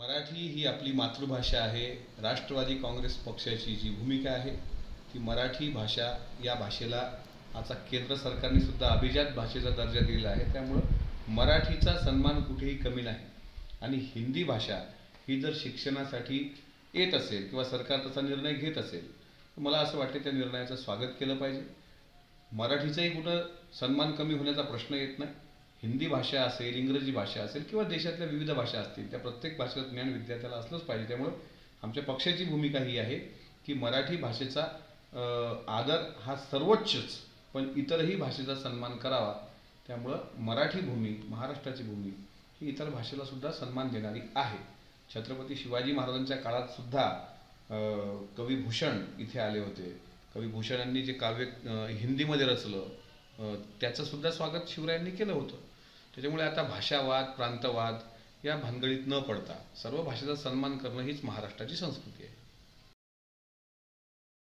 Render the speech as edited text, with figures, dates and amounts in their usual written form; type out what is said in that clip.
मराठी ही आपली मातृभाषा आहे. राष्ट्रवादी काँग्रेस पक्षाची जी भूमिका आहे ती मराठी भाषा या भाषेला आता केंद्र सरकारने सुद्धा अभिजात भाषेचा दर्जा दिलेला आहे. त्यामुळं मराठीचा सन्मान कुठेही कमी नाही. आणि हिंदी भाषा ही जर शिक्षणासाठी येत असेल किंवा सरकार तसा निर्णय घेत असेल तर मला असं वाटतं त्या निर्णयाचं स्वागत केलं पाहिजे. मराठीचाही कुठं सन्मान कमी होण्याचा प्रश्न येत नाही. हिंदी भाषा असेल, इंग्रजी भाषा असेल किंवा देशातल्या विविध भाषा असतील, त्या प्रत्येक भाषेचं ज्ञान विद्यार्थ्याला असलंच पाहिजे. त्यामुळं आमच्या पक्षाची भूमिका ही आहे की मराठी भाषेचा आदर हा सर्वोच्चच, पण इतरही भाषेचा सन्मान करावा. त्यामुळं मराठी भूमी, महाराष्ट्राची भूमी ही इतर भाषेला सुद्धा सन्मान देणारी आहे. छत्रपती शिवाजी महाराजांच्या काळात सुद्धा कवी भूषण इथे आले होते. कवी भूषणांनी जे काव्य हिंदीमध्ये रचलं त्याचं सुद्धा स्वागत शिवरायांनी केलं होतं. त्याच्यामुळे आता भाषावाद, प्रांतवाद या भानगडीत न पडता सर्व भाषेचा सन्मान करणं हीच महाराष्ट्राची संस्कृती आहे.